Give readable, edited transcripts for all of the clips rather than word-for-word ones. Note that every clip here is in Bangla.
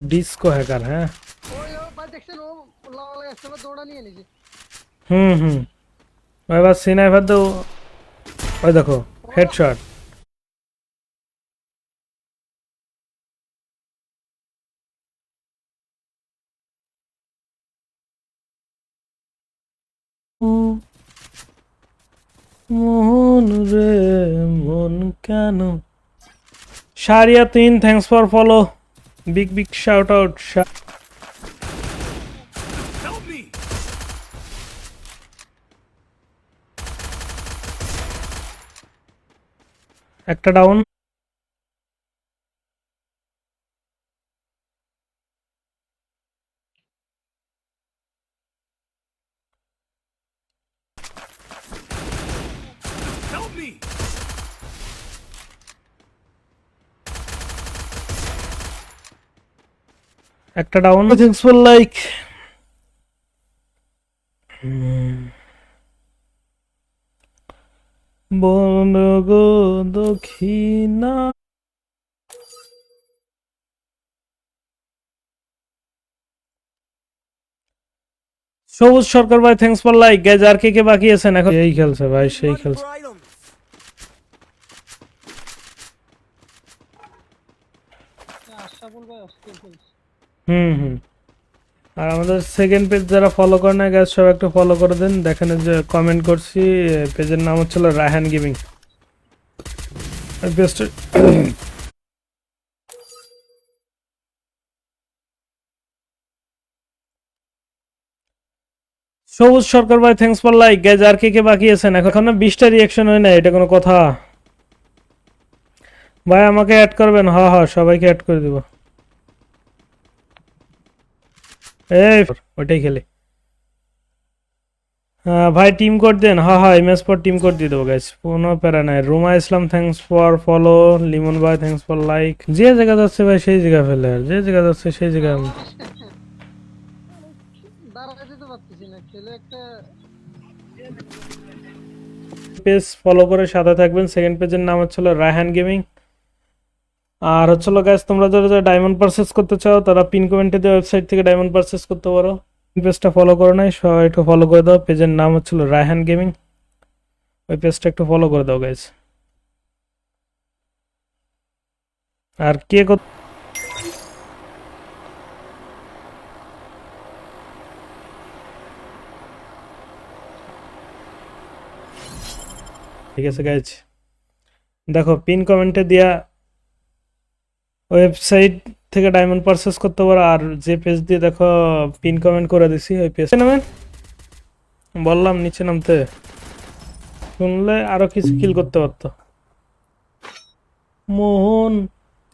ডিসকো হ্যাকার, হ্যাঁ। ওই ও ভাই দেখছেন ও লাগালে আসছে দৌড়া নিয়ে নিছে। হুম হুম। এবার সিনাইভার তো ওই দেখো, ও হেডশট। মোহন রে মন কেন। শারিয়া 3, thanks for follow. Big big shout out. একটা ডাউন। একটা ডাউন। Thanks for like. বন গো দক্ষিণা। সবুজ সরকার ভাই, থ্যাঙ্কস ফর লাইক। গাইজ আর কে কে বাকি আছেন এখন? এই খেলছে ভাই, সেই খেলছে। আশরাফুল ভাই অস্থির খেলছে। হুম হুম। আর আমাদের সেকেন্ড পেজ যারা ফলো করে না গাইজ, সব একটু ফলো করে দেন। দেখেন এই যে কমেন্ট করছি, পেজের নাম হচ্ছিল রায়হান গেমিং। পেজটা সবুজ সরকার ভাই, থ্যাঙ্কস ফর লাইক। গাইজ আর কে কে বাকি আছেন এখনো? 20টা রিয়াকশন হয় না, এটা কোনো কথা? ভাই আমাকে অ্যাড করবেন? হ হ, সবাইকে অ্যাড করে দিব। এই ওইটাই খেলে। ভাই টিম কোড দেন। হ্যাঁ হ্যাঁ, এমএস পর টিম কোড দিয়ে দেবো গাইস, কোনো প্যারা নাই। রুমা ইসলাম, থ্যাঙ্কস ফর ফলো। লিমন ভাই, থ্যাঙ্কস ফর লাইক। যে জায়গা যাচ্ছে ভাই সেই জায়গা ফেলে, আর যে জায়গা যাচ্ছে সেই জায়গা। আমার দাঁড়াইতে তো পারতেছি না খেলে একটা। পেজ ফলো করে সাথে থাকবেন। সেকেন্ড পেজের নাম হচ্ছিল রায়হান গেমিং। আর হচ্ছিল গাইস, তোমরা যারা যারা ডায়মন্ড পারচেস করতে চাও তারা পিন কমেন্টে দেওয়া ওয়েবসাইট থেকে ডায়মন্ড পারচেস করতে পারো। পেজটা ফলো করো নাই, সবাই একটু ফলো করে দাও। পেজের নাম হচ্ছিল রায়হান গেমিং, ওই পেজটা একটু ফলো করে দাও গাইস। আর কে ঠিক আছে গাইজ, দেখো পিন কমেন্টে দেয়া ওয়েবসাইট থেকে ডায়মন্ড পারচেস করতে পারো। আর যে পেজ দিয়ে দেখো পিন কমেন্ট করে দিছি, ওই পেজ নামেন। বললাম নিচে নামতে, শুনলে আরো কিছু কিল করতে পারতো। মোহন।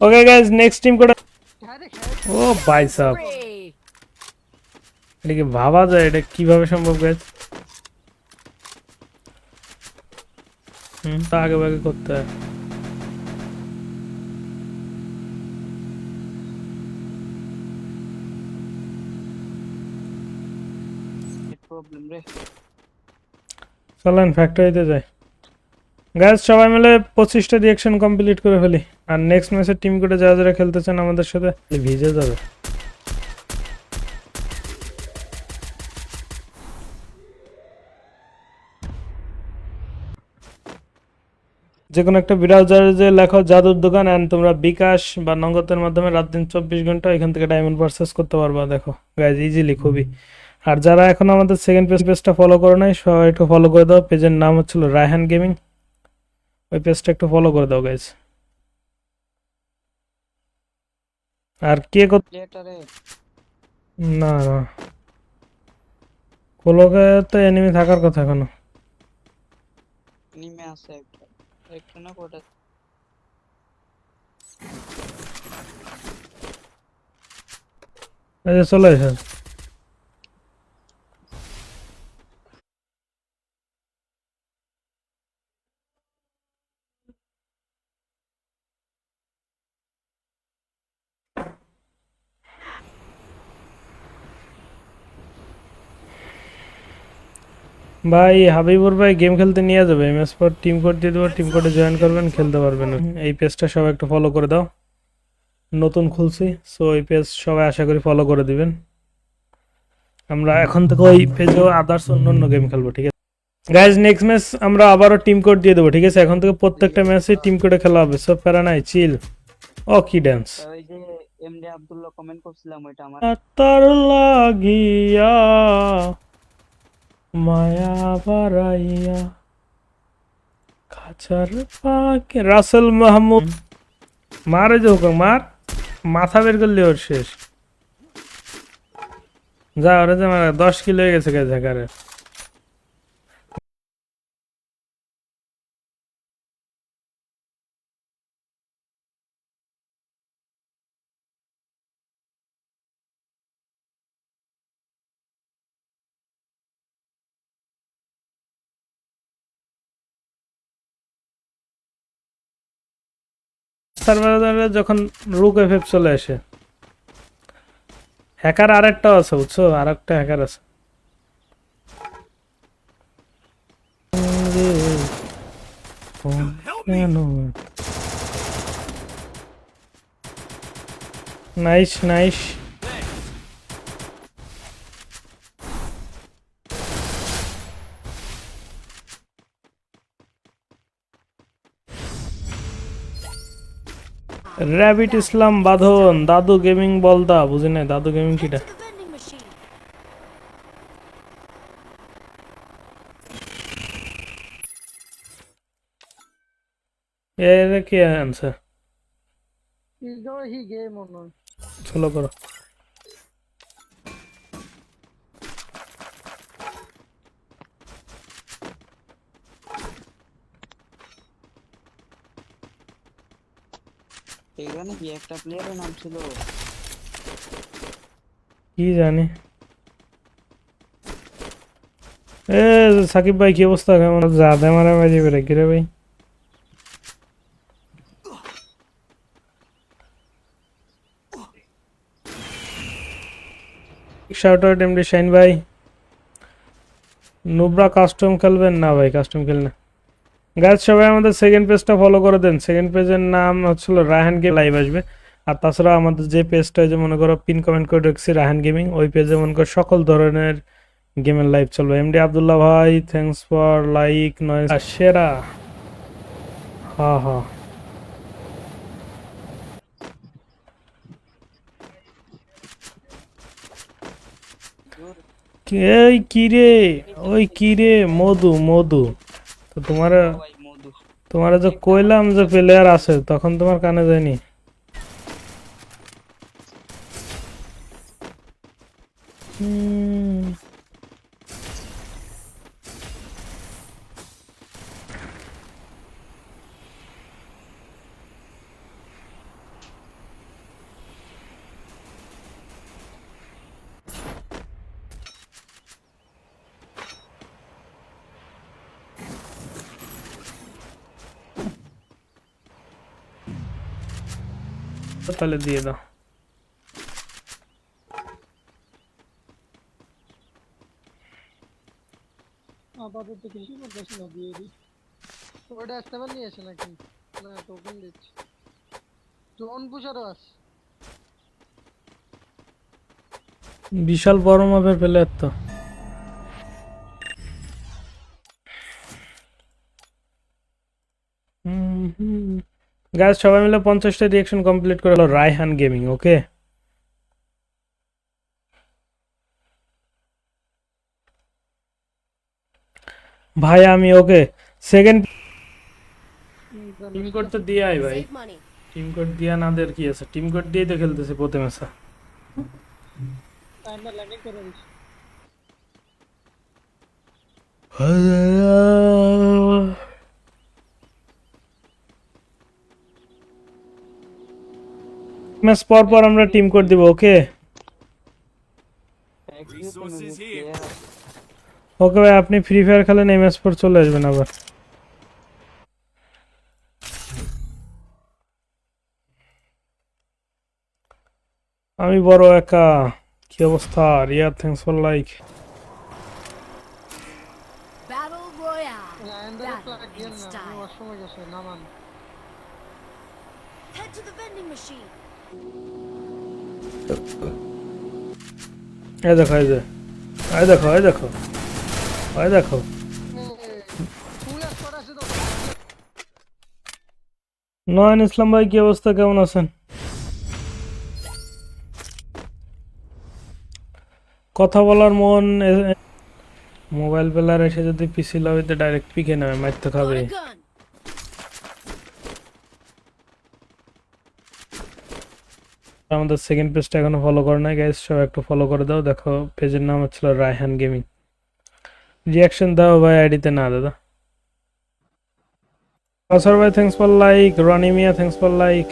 ওকে গাইজ, নেক্সট টিম করে। ডাইরেক্ট হেড ও দিয়ে ভাই ডাউন সাব, করে। এটা কি ভাবা যায়? এটা কিভাবে সম্ভব গাইজ? তা আগে ভাগে করতে হয়। প্রবলেম রে। চলেন ফ্যাক্টরিতে যাই গাইজ, সবাই মিলে 25টা রিয়াকশন কমপ্লিট করে ফেলি। আর নেক্সট ম্যাচের টিম কোডে যারা যারা খেলতে চান আমাদের সাথে, ভিজে যাবে। যে কোনো একটা ব্রাউজারে যে লেখো জাদুর দোকান, অ্যান্ড তোমরা বিকাশ বা নগদের মাধ্যমে রাত দিন 24 ঘন্টা এখান থেকে ডায়মন্ড পারচেস করতে পারবা। দেখো গাইজ, ইজিলি খুবই। আর যারা এখন আমাদের সেকেন্ড পেজটা ফলো করে নাই, সবাই একটু ফলো করে দাও। পেজের নাম হচ্ছিল রায়হান গেমিং, ওই পেজটা একটু ফলো করে দাও গাইজ। আর কে প্লেটারে না না, কোলোকে তো এনিমি থাকার কথা এখনো। নিমে আছে একটা, একটা না কোটা। এই যে চলে এসে। ভাই হাবিবুর ভাই গেম খেলতে নিয়ে যাবে, এমএস পর টিম কোড দিয়ে দেবো, টিম কোডে জয়েন করবেন, খেলতে পারবেন। এই পেজটা সবাই একটু ফলো করে দাও। নতুন খুলছি, সো ওই পেজ সবাই আশা করি ফলো করে দিবেন। আমরা এখন থেকে ওই পেজেও আদার্স অন্য গেম খেলবো, ঠিক আছে গাইজ? নেক্সট ম্যাচ আমরা আবারও টিম কোড দিয়ে দেবো, ঠিক আছে? এখন থেকে প্রত্যেকটা ম্যাচে টিম কোডে খেলা হবে, সব প্যারা নাই, চিল। ও কি ড্যান্স! ওই যে এমডি আব্দুল্লাহ কমেন্ট করছিলাম ওইটা আমার তার লাগিয়া মায়া বাড়াইয়া খাঁচার পাকে রাসেল মাহমুদ মারে যে হুকুম মার, মাথা বের করলে ওর শেষ। যা ওরা যে মারা 10 কিলো হয়ে গেছে গাইজ হ্যাকারে। সার্ভারে যখন রুক এফএফ চলে আসে, হ্যাকার আরেকটাও আছে বুঝছো, আরেকটা হ্যাকার আছে। Nice nice. র্যাবিট ইসলাম বাঁধন, দাদু গেমিং বলদা, বুঝি নাই দাদু গেমিং কিটা। To the vending machine. এর কি আনছে? হি গেম মনে হয়। চলো করো। এখানে কি একটা প্লেয়ারের নাম ছিল কি জানি। এ সাকিব ভাই কি অবস্থা? কেমন জাদে মারা বাজি বেড়ে গিরে ভাই? শাউট আউট এমডি শাইন ভাই। নুবরা কাস্টম খেলবেন না ভাই? কাস্টম খেলনা গাইজ, সবাই আমাদের সেকেন্ড পেজটা ফলো করে দেন। সেকেন্ড পেজের নাম হচ্ছিল রায়হান গেম, লাইভ আসবে। আর তাছাড়া আমাদের যে পেজটা যে মনে করো পিন কমেন্ট করে রাখছি রায়হান গেমিং, ওই পেজে মনে করো সকল ধরনের গেমের লাইভ চলবে। এমডি আব্দুল্লাহ ভাই, থ্যাঙ্কস ফর লাইক নয়েজ সেরা। হ্যাঁ হ্যাঁ, এই কিরে, ওই কিরে মধু মধু, তো তোমার ভাই মধু তোমার যে কইলাম যে প্লেয়ার আছে, তখন তোমার কানে যায়নি? হুম, তাহলে দিয়ে দাও। আপাতত কিছু করতেছি না, দিয়ে দিই। ওটা এস্টেবল নিয়ে এসে নাকি? না, টোকেন দিচ্ছি। টোন পুষারও আছে। বিশাল বড় মাপের প্লেয়ার তো। গাইজ সবাই মিলে 50টা রিয়াকশন কমপ্লিট করে হলো রায়হান গেমিং, ওকে? ভাই আমি ওকে সেকেন্ড টিম কোড তো দিয়ে আই ভাই। Save money. টিম কোড দিয়া না দের কি আছে? টিম কোড দিয়েই তো খেলতেছে প্রতি ম্যাচে। আমরা ল্যান্ডিং করে দিচ্ছি। ম্যাচ পর পর আমরা টিম কোড দিব, ওকে? প্লেয়ার ওকে ভাই, আপনি ফ্রি ফায়ার খেলেন, এই ম্যাচ পর চলে আসবেন আবার। আমি বড় একা, কি অবস্থা? Riya, thanks for like. Battle Royale. লায়নদের Battle flag দিয়ে in না, style. অসময় গেছে নামান। Head to the vending machine. এই দেখো এই যে এই দেখো এই দেখো এই দেখো ফুল স্কোয়াড আছে তো। নয়ন ইসলাম ভাই কি অবস্থা, কেমন আছেন? কথা বলার মন মোবাইল প্লেয়ার এসে যদি পিসি লবিতে ডাইরেক্ট পিকে নেবে মারতে Got খাবে। a gun. আমাদের সেকেন্ড পেজটা এখনো ফলো করে নাই গাইস, সব একটু ফলো করে দাও। দেখো পেজের নাম হচ্ছিল রায়হান গেমিং। রিয়াকশন দাও ভাই আইডিতে না দাদা। কাসার ভাই thanks for like, Roni Mia thanks for like.